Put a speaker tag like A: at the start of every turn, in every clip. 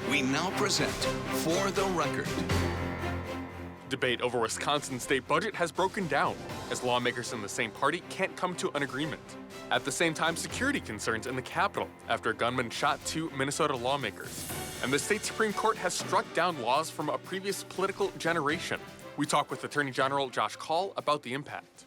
A: We now present For the Record.
B: Debate over Wisconsin's state budget has broken down as lawmakers in the same party can't come to an agreement. At the same time, security concerns in the Capitol after a gunman shot two Minnesota lawmakers. And the state Supreme Court has struck down laws from a previous political generation. We talk with Attorney General Josh Kaul about the impact.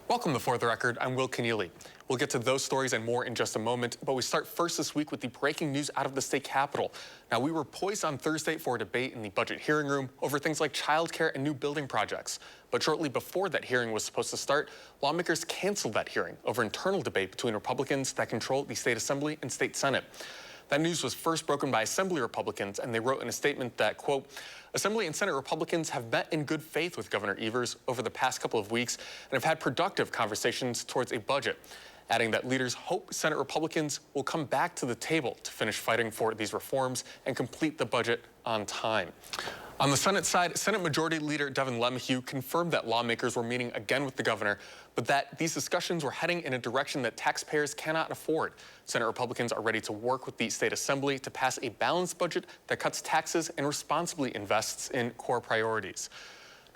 B: Welcome to For the Record. I'm Will Keneally. We'll get to those stories and more in just a moment, but we start first this week with the breaking news out of the state capitol. Now, we were poised on Thursday for a debate in the budget hearing room over things like childcare and new building projects. But shortly before that hearing was supposed to start, lawmakers canceled that hearing over internal debate between Republicans that control the state assembly and state senate. That news was first broken by Assembly Republicans, and they wrote in a statement that, quote, Assembly and Senate Republicans have met in good faith with Governor Evers over the past couple of weeks and have had productive conversations towards a budget, adding that leaders hope Senate Republicans will come back to the table to finish fighting for these reforms and complete the budget on time. On the Senate side, Senate Majority Leader Devin LeMahieu confirmed that lawmakers were meeting again with the governor, but that these discussions were heading in a direction that taxpayers cannot afford. Senate Republicans are ready to work with the state assembly to pass a balanced budget that cuts taxes and responsibly invests in core priorities.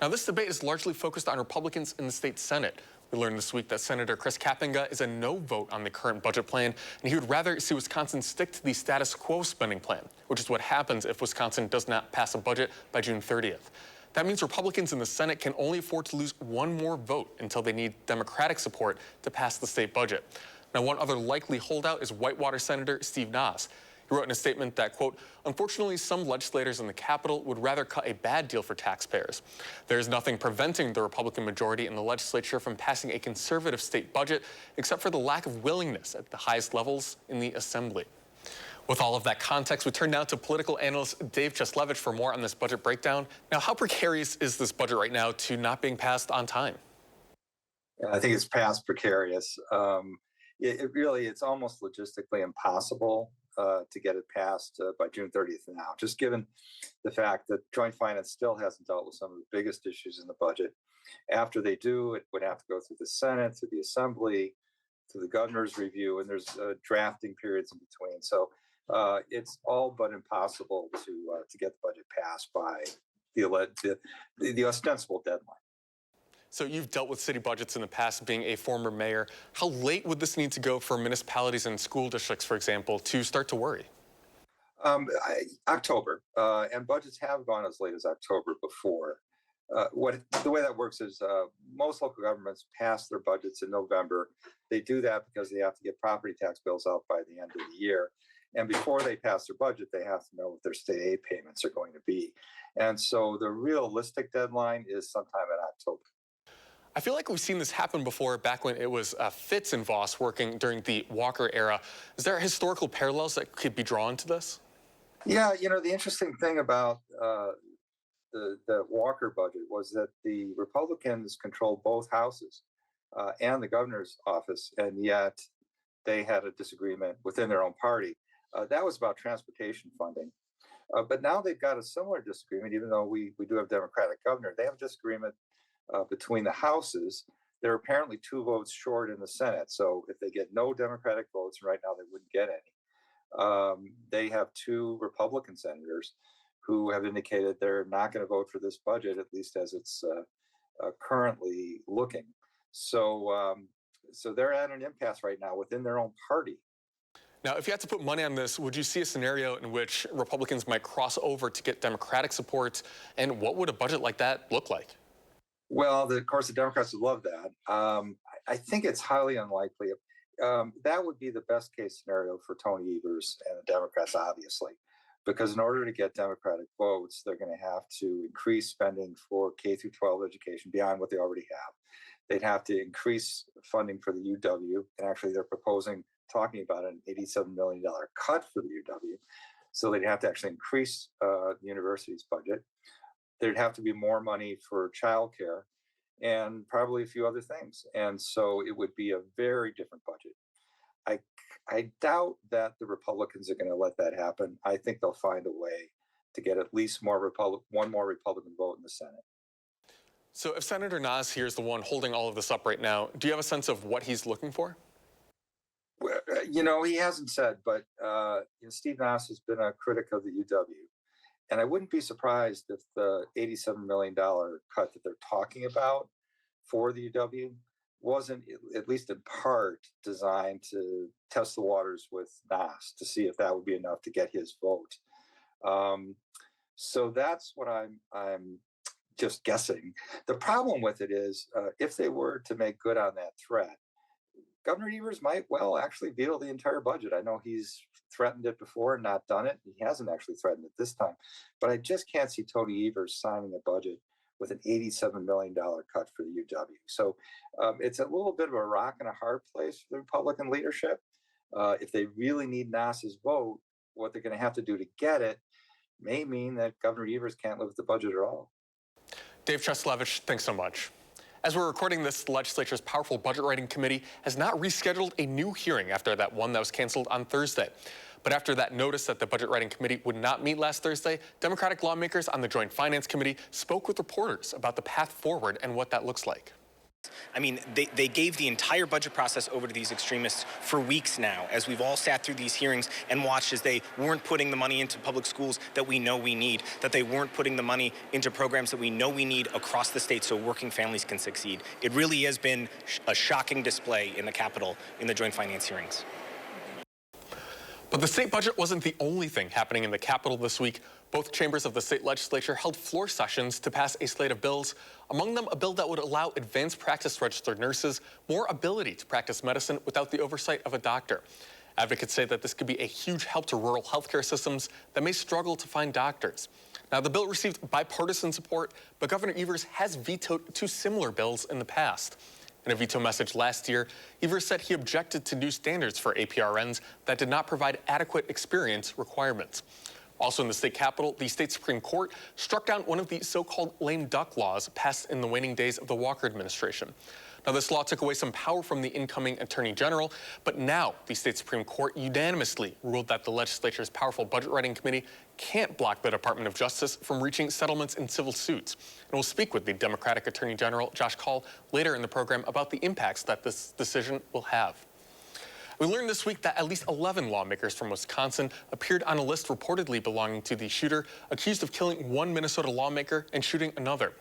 B: Now, this debate is largely focused on Republicans in the state Senate. We learned this week that Senator Chris Kapenga is a no vote on the current budget plan, and he would rather see Wisconsin stick to the status quo spending plan, which is what happens if Wisconsin does not pass a budget by June 30th. That means Republicans in the Senate can only afford to lose one more vote until they need Democratic support to pass the state budget. Now, one other likely holdout is Whitewater Senator Steve Naas. He wrote in a statement that, quote, unfortunately, some legislators in the Capitol would rather cut a bad deal for taxpayers. There is nothing preventing the Republican majority in the legislature from passing a conservative state budget, except for the lack of willingness at the highest levels in the assembly. With all of that context, we turn now to political analyst Dave Cieslewicz for more on this budget breakdown. Now, how precarious is this budget right now to not being passed on time?
C: Yeah, I think it's past precarious. It's almost logistically impossible to get it passed by June 30th now, just given the fact that Joint Finance still hasn't dealt with some of the biggest issues in the budget. After they do, it would have to go through the Senate, through the Assembly, through the governor's review, and there's drafting periods in between. So it's all but impossible to get the budget passed by the ostensible deadline.
B: So you've dealt with city budgets in the past, being a former mayor. How late would this need to go for municipalities and school districts, for example, to start to worry?
C: October, and budgets have gone as late as October before. The way that works is most local governments pass their budgets in November. They do that because they have to get property tax bills out by the end of the year. And before they pass their budget, they have to know what their state aid payments are going to be. And so the realistic deadline is sometime in October.
B: I feel like we've seen this happen before, back when it was Fitz and Voss working during the Walker era. Is there historical parallels that could be drawn to this?
C: Yeah, the interesting thing about the Walker budget was that the Republicans controlled both houses and the governor's office, and yet they had a disagreement within their own party. That was about transportation funding. But now they've got a similar disagreement, even though we do have Democratic governor. They have a disagreement between the houses. They're apparently 2 votes short in the Senate. So if they get no Democratic votes, and right now they wouldn't get any, they have 2 Republican senators who have indicated they're not going to vote for this budget, at least as it's currently looking. So they're at an impasse right now within their own party.
B: Now, if you had to put money on this, would you see a scenario in which Republicans might cross over to get Democratic support? And what would a budget like that look like?
C: Well, of course, the Democrats would love that. I think it's highly unlikely. That would be the best case scenario for Tony Evers and the Democrats, obviously, because in order to get Democratic votes, they're going to have to increase spending for K through 12 education beyond what they already have. They'd have to increase funding for the UW, and actually they're talking about an $87 million cut for the UW. So they'd have to actually increase the university's budget. There'd have to be more money for childcare and probably a few other things. And so it would be a very different budget. I doubt that the Republicans are going to let that happen. I think they'll find a way to get at least one more Republican vote in the Senate.
B: So if Senator Naas here is the one holding all of this up right now, do you have a sense of what he's looking for?
C: Well, He hasn't said, but Steve Nass has been a critic of the UW. And I wouldn't be surprised if the $87 million cut that they're talking about for the UW wasn't, at least in part, designed to test the waters with Nass to see if that would be enough to get his vote. So that's what I'm just guessing. The problem with it is, if they were to make good on that threat, Governor Evers might well actually veto the entire budget. I know he's threatened it before and not done it. He hasn't actually threatened it this time. But I just can't see Tony Evers signing a budget with an $87 million cut for the UW. So it's a little bit of a rock and a hard place for the Republican leadership. If they really need Nass's vote, what they're going to have to do to get it may mean that Governor Evers can't live with the budget at all.
B: Dave Cheslevich, thanks so much. As we're recording this, the legislature's powerful budget writing committee has not rescheduled a new hearing after that one that was canceled on Thursday. But after that notice that the budget writing committee would not meet last Thursday, Democratic lawmakers on the Joint Finance Committee spoke with reporters about the path forward and what that looks like.
D: I mean, they gave the entire budget process over to these extremists for weeks now, as we've all sat through these hearings and watched as they weren't putting the money into public schools that we know we need, that they weren't putting the money into programs that we know we need across the state so working families can succeed. It really has been a shocking display in the Capitol in the Joint Finance hearings.
B: But the state budget wasn't the only thing happening in the Capitol this week. Both chambers of the state legislature held floor sessions to pass a slate of bills, among them a bill that would allow advanced practice registered nurses more ability to practice medicine without the oversight of a doctor. Advocates say that this could be a huge help to rural healthcare systems that may struggle to find doctors. Now, the bill received bipartisan support, but Governor Evers has vetoed two similar bills in the past. In a veto message last year, Evers said he objected to new standards for APRNs that did not provide adequate experience requirements. Also in the state capitol, the state Supreme Court struck down one of the so-called lame duck laws passed in the waning days of the Walker administration. Now, this law took away some power from the incoming Attorney General, but now the state Supreme Court unanimously ruled that the legislature's powerful budget writing committee can't block the Department of Justice from reaching settlements in civil suits. And we'll speak with the Democratic Attorney General, Josh Kaul, later in the program about the impacts that this decision will have. We learned this week that at least 11 lawmakers from Wisconsin appeared on a list reportedly belonging to the shooter, accused of killing one Minnesota lawmaker and shooting another.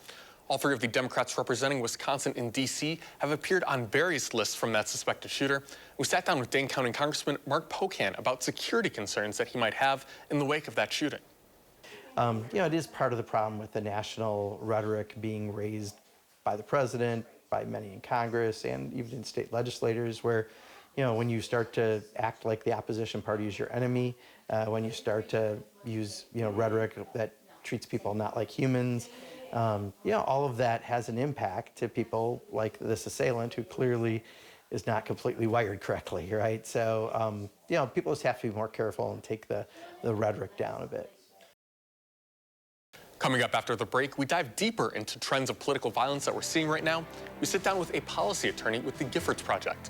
B: All three of the Democrats representing Wisconsin in D.C. have appeared on various lists from that suspected shooter. We sat down with Dane County Congressman Mark Pocan about security concerns that he might have in the wake of that shooting.
E: It is part of the problem with the national rhetoric being raised by the president, by many in Congress, and even in state legislators, where when you start to act like the opposition party is your enemy, when you start to use, rhetoric that treats people not like humans, all of that has an impact to people like this assailant who clearly is not completely wired correctly, right? So, people just have to be more careful and take the rhetoric down a bit.
B: Coming up after the break, we dive deeper into trends of political violence that we're seeing right now. We sit down with a policy attorney with the Giffords Project.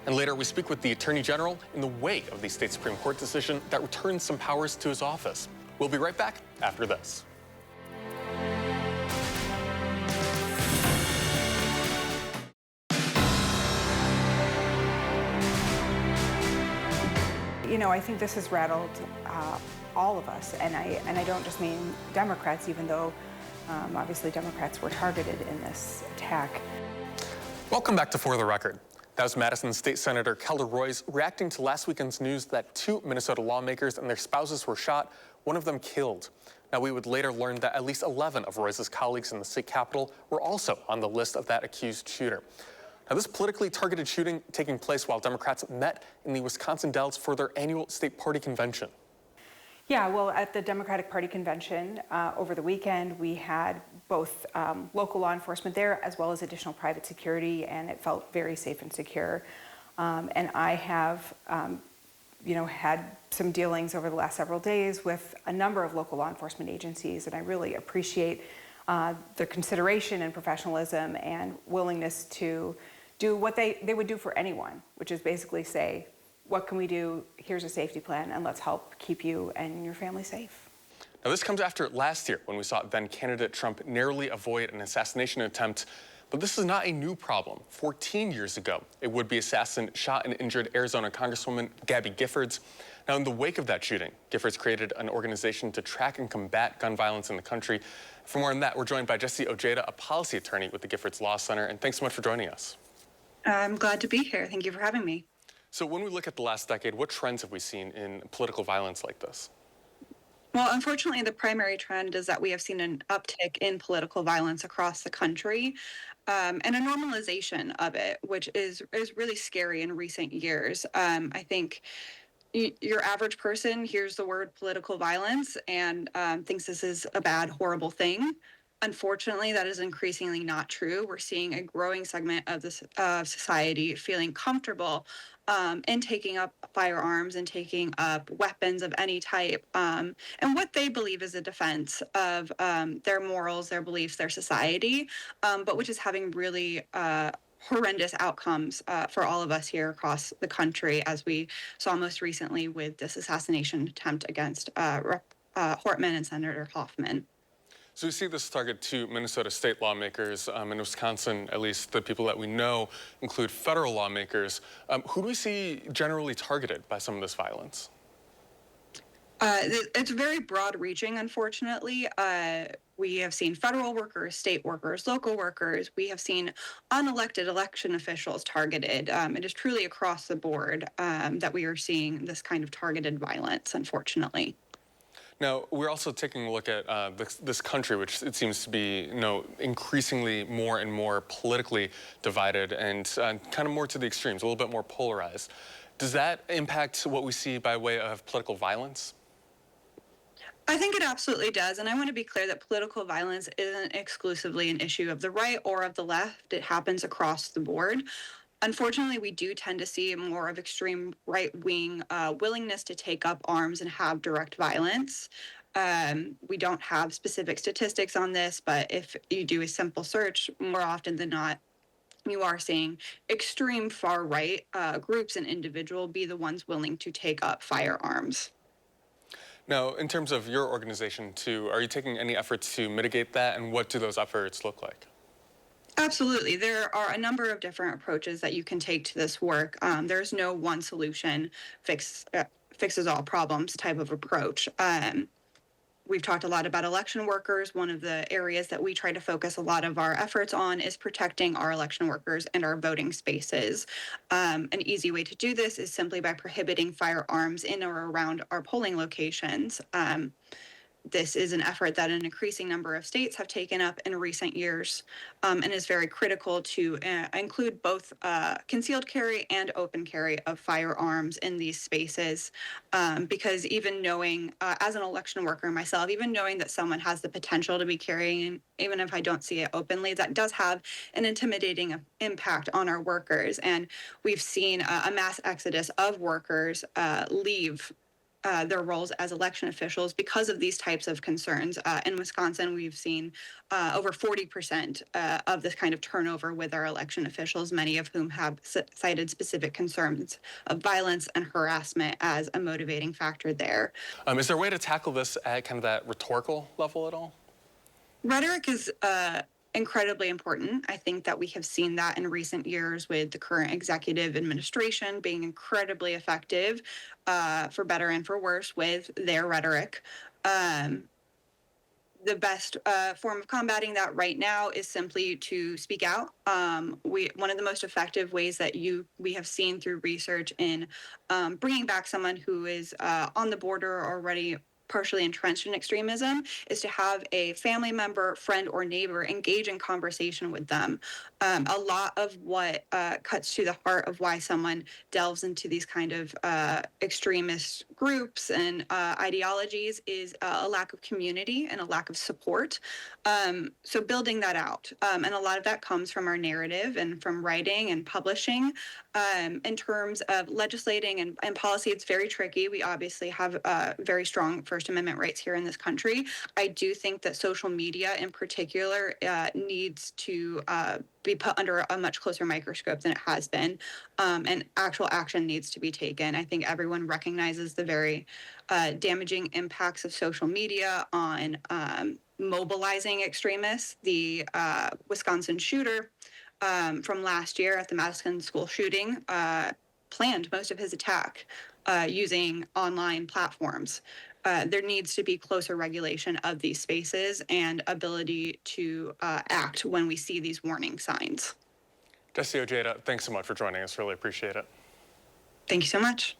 B: And later, we speak with the Attorney General in the wake of the state Supreme Court decision that returns some powers to his office. We'll be right back after this.
F: I think this has rattled all of us, and I don't just mean Democrats, even though obviously Democrats were targeted in this attack.
B: Welcome back to For the Record. That was Madison State Senator Kelda Roys reacting to last weekend's news that two Minnesota lawmakers and their spouses were shot, one of them killed. Now, we would later learn that at least 11 of Roy's colleagues in the state capitol were also on the list of that accused shooter. Now, this politically targeted shooting taking place while Democrats met in the Wisconsin Dells for their annual state party convention.
F: Yeah, well, at the Democratic Party convention over the weekend, we had both local law enforcement there as well as additional private security, and it felt very safe and secure. And I have, had some dealings over the last several days with a number of local law enforcement agencies, and I really appreciate their consideration and professionalism and willingness to do what they would do for anyone, which is basically say, what can we do? Here's a safety plan, and let's help keep you and your family safe.
B: Now, this comes after last year when we saw then candidate Trump narrowly avoid an assassination attempt But this is not a new problem. 14 years ago, a would-be assassin shot and injured Arizona Congresswoman Gabby Giffords. Now, in the wake of that shooting, Giffords created an organization to track and combat gun violence in the country. For more on that, we're joined by Jesse Ojeda, a policy attorney with the Giffords Law Center. And thanks so much for joining us.
G: I'm glad to be here. Thank you for having me.
B: So when we look at the last decade, what trends have we seen in political violence like this?
G: Well, unfortunately, the primary trend is that we have seen an uptick in political violence across the country, and a normalization of it, which is really scary in recent years. I think your average person hears the word political violence and thinks this is a bad, horrible thing. Unfortunately, that is increasingly not true. We're seeing a growing segment of this society feeling comfortable in taking up firearms and taking up weapons of any type, and what they believe is a defense of their morals, their beliefs, their society, but which is having really horrendous outcomes for all of us here across the country, as we saw most recently with this assassination attempt against Hortman and Senator Hoffman.
B: So we see this target to Minnesota state lawmakers. In Wisconsin, at least the people that we know include federal lawmakers. Who do we see generally targeted by some of this violence?
G: It's very broad-reaching, unfortunately. We have seen federal workers, state workers, local workers. We have seen unelected election officials targeted. It is truly across the board that we are seeing this kind of targeted violence, unfortunately.
B: Now, we're also taking a look at this country, which it seems to be, increasingly more and more politically divided and kind of more to the extremes, a little bit more polarized. Does that impact what we see by way of political violence?
G: I think it absolutely does. And I want to be clear that political violence isn't exclusively an issue of the right or of the left. It happens across the board. Unfortunately, we do tend to see more of extreme right-wing willingness to take up arms and have direct violence. We don't have specific statistics on this, but if you do a simple search, more often than not, you are seeing extreme far-right groups and individuals be the ones willing to take up firearms.
B: Now, in terms of your organization, too, are you taking any efforts to mitigate that, and what do those efforts look like?
G: Absolutely. There are a number of different approaches that you can take to this work. There's no one solution fixes all problems type of approach. We've talked a lot about election workers. One of the areas that we try to focus a lot of our efforts on is protecting our election workers and our voting spaces. An easy way to do this is simply by prohibiting firearms in or around our polling locations. This is an effort that an increasing number of states have taken up in recent years, and is very critical to include both concealed carry and open carry of firearms in these spaces, because even knowing, as an election worker myself, even knowing that someone has the potential to be carrying, even if I don't see it openly, that does have an intimidating impact on our workers. And we've seen a mass exodus of workers leave their roles as election officials because of these types of concerns. In Wisconsin, we've seen over 40% of this kind of turnover with our election officials, many of whom have cited specific concerns of violence and harassment as a motivating factor there.
B: Is there a way to tackle this at kind of that rhetorical level at all?
G: Rhetoric is incredibly important. I think that we have seen that in recent years with the current executive administration being incredibly effective, for better and for worse, with their rhetoric. The best form of combating that right now is simply to speak out. One of the most effective ways that we have seen through research in bringing back someone who is on the border already partially entrenched in extremism is to have a family member, friend, or neighbor engage in conversation with them. A lot of what cuts to the heart of why someone delves into these kind of extremist groups and ideologies is a lack of community and a lack of support. So building that out. And a lot of that comes from our narrative and from writing and publishing. In terms of legislating and policy, it's very tricky. We obviously have very strong First First Amendment rights here in this country. I do think that social media in particular needs to be put under a much closer microscope than it has been, and actual action needs to be taken. I think everyone recognizes the very damaging impacts of social media on mobilizing extremists. The Wisconsin shooter from last year at the Madison school shooting planned most of his attack using online platforms. There needs to be closer regulation of these spaces and ability to act when we see these warning signs.
B: Jessie Ojeda, thanks so much for joining us. Really appreciate it.
G: Thank you so much.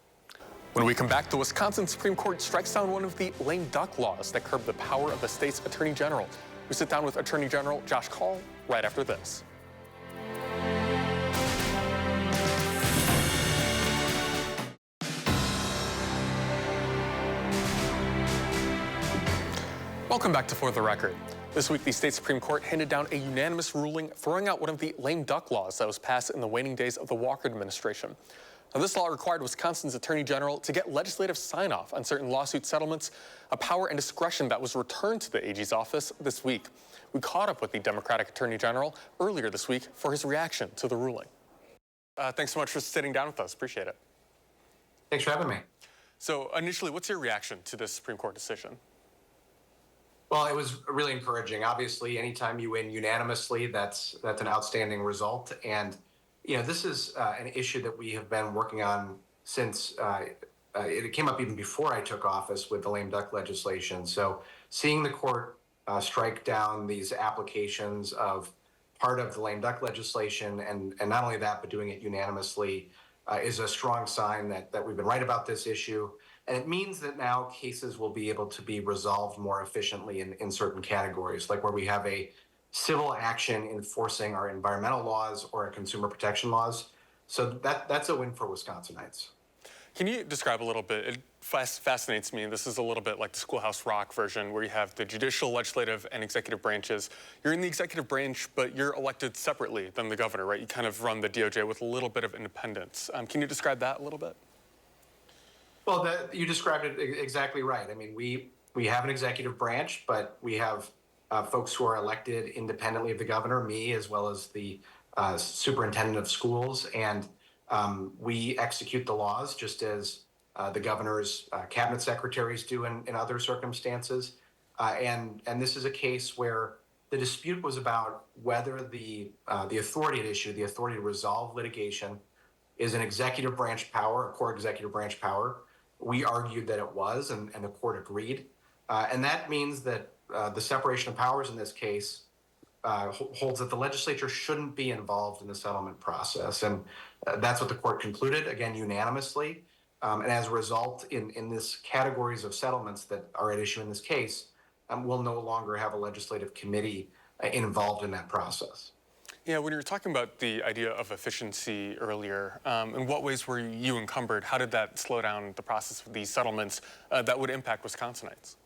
B: When we come back, the Wisconsin Supreme Court strikes down one of the lame duck laws that curb the power of the state's attorney general. We sit down with Attorney General Josh Kaul right after this. Welcome back to For the Record. This week, the state Supreme Court handed down a unanimous ruling throwing out one of the lame duck laws that was passed in the waning days of the Walker administration. Now, this law required Wisconsin's Attorney General to get legislative sign-off on certain lawsuit settlements, a power and discretion that was returned to the AG's office this week. We caught up with the Democratic Attorney General earlier this week for his reaction to the ruling. Thanks so much for sitting down with us. Appreciate it.
H: Thanks for having me.
B: So initially, what's your reaction to this Supreme Court decision?
H: Well, it was really encouraging. Obviously, anytime you win unanimously, that's an outstanding result. And this is an issue that we have been working on since it came up even before I took office with the lame duck legislation. So seeing the court strike down these applications of part of the lame duck legislation, and not only that, but doing it unanimously, is a strong sign that we've been right about this issue. And it means that now cases will be able to be resolved more efficiently in certain categories, like where we have a civil action enforcing our environmental laws or our consumer protection laws. So that's a win for Wisconsinites.
B: Can you describe a little bit? It fascinates me. This is a little bit like the Schoolhouse Rock version, where you have the judicial, legislative, and executive branches. You're in the executive branch, but you're elected separately than the governor, right? You kind of run the DOJ with a little bit of independence. Can you describe that a little bit?
H: Well, you described it exactly right. I mean, we have an executive branch, but we have folks who are elected independently of the governor, me, as well as the superintendent of schools. And we execute the laws just as the governor's cabinet secretaries do in other circumstances. And this is a case where the dispute was about whether the authority at issue, the authority to resolve litigation, is an executive branch power, a core executive branch power. We argued that it was, and the court agreed. And that means that the separation of powers in this case holds that the legislature shouldn't be involved in the settlement process. And that's what the court concluded, again, unanimously. And as a result, in this categories of settlements that are at issue in this case, we'll no longer have a legislative committee involved in that process.
B: Yeah, when you were talking about the idea of efficiency earlier, in what ways were you encumbered? How did that slow down the process of these settlements that would impact Wisconsinites?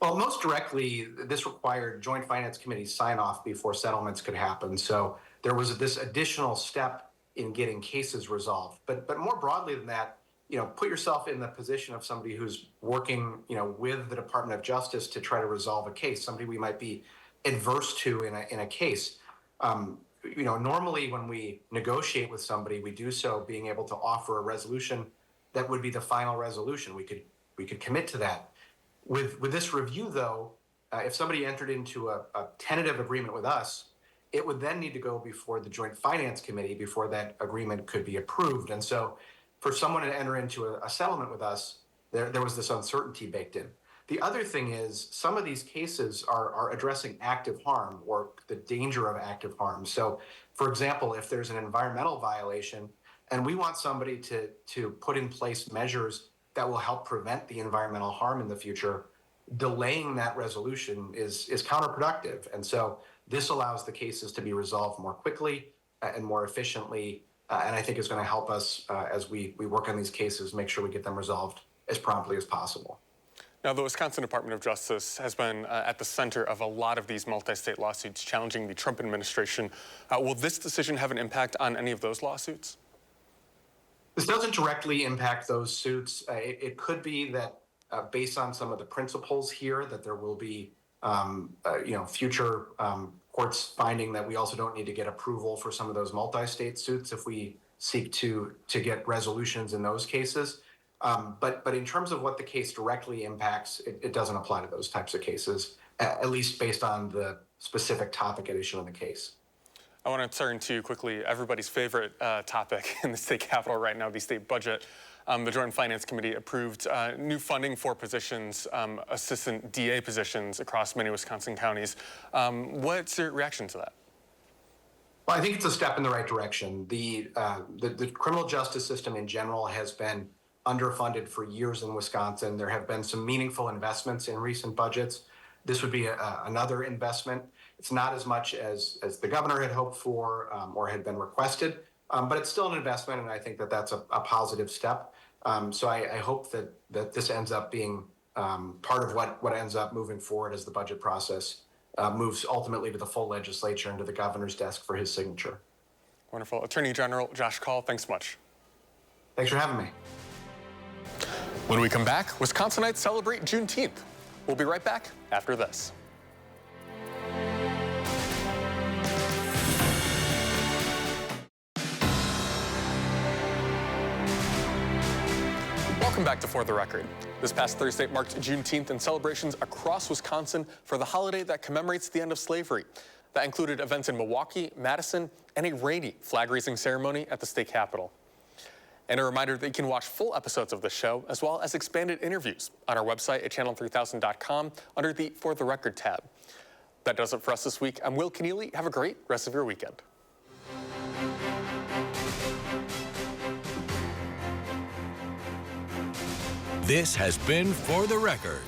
H: Well, most directly, this required Joint Finance Committee sign-off before settlements could happen. So there was this additional step in getting cases resolved. But more broadly than that, put yourself in the position of somebody who's working, with the Department of Justice to try to resolve a case, somebody we might be adverse to in a case. Normally when we negotiate with somebody, we do so being able to offer a resolution that would be the final resolution. We could commit to that. With this review, though, if somebody entered into a tentative agreement with us, it would then need to go before the Joint Finance Committee before that agreement could be approved. And so for someone to enter into a settlement with us, there was this uncertainty baked in. The other thing is some of these cases are addressing active harm or the danger of active harm. So, for example, if there's an environmental violation and we want somebody to put in place measures that will help prevent the environmental harm in the future, delaying that resolution is counterproductive. And so this allows the cases to be resolved more quickly and more efficiently. And I think is going to help us as we work on these cases, make sure we get them resolved as promptly as possible.
B: Now, the Wisconsin Department of Justice has been at the center of a lot of these multi-state lawsuits challenging the Trump administration. Will this decision have an impact on any of those lawsuits?
H: This doesn't directly impact those suits. It could be that based on some of the principles here, that there will be future courts finding that we also don't need to get approval for some of those multi-state suits if we seek to get resolutions in those cases. But in terms of what the case directly impacts, it doesn't apply to those types of cases, at least based on the specific topic at issue in the case.
B: I want to turn to quickly everybody's favorite topic in the state capitol right now, the state budget. The Joint Finance Committee approved new funding for positions, assistant DA positions across many Wisconsin counties. What's your reaction to that?
H: Well, I think it's a step in the right direction. The criminal justice system in general has been underfunded for years in Wisconsin. There have been some meaningful investments in recent budgets. This would be another investment. It's not as much as the governor had hoped for or had been requested, but it's still an investment, and I think that that's a positive step. So I hope that this ends up being part of what ends up moving forward as the budget process moves ultimately to the full legislature and to the governor's desk for his signature.
B: Wonderful. Attorney General Josh Kaul, thanks so much.
H: Thanks for having me.
B: When we come back, Wisconsinites celebrate Juneteenth. We'll be right back after this. Welcome back to For the Record. This past Thursday marked Juneteenth and celebrations across Wisconsin for the holiday that commemorates the end of slavery. That included events in Milwaukee, Madison, and a rainy flag-raising ceremony at the state capitol. And a reminder that you can watch full episodes of the show, as well as expanded interviews, on our website at channel3000.com under the For the Record tab. That does it for us this week. I'm Will Keneally. Have a great rest of your weekend.
A: This has been For the Record.